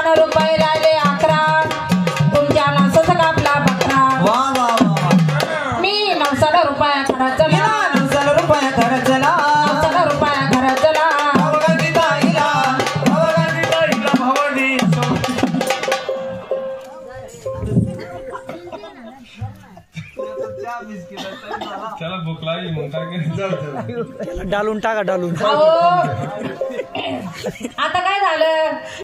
अन रुपये राहिले 11 तुमच्या नासाचा कापला बकरा वा वा वा मी 900 रुपया खर्चला 900 रुपया खर्चला 900 रुपया खर्चला भवगंती ताईला भवडी चला भूक लागली मग काय डालून टाका डालून अहो आता काय झालं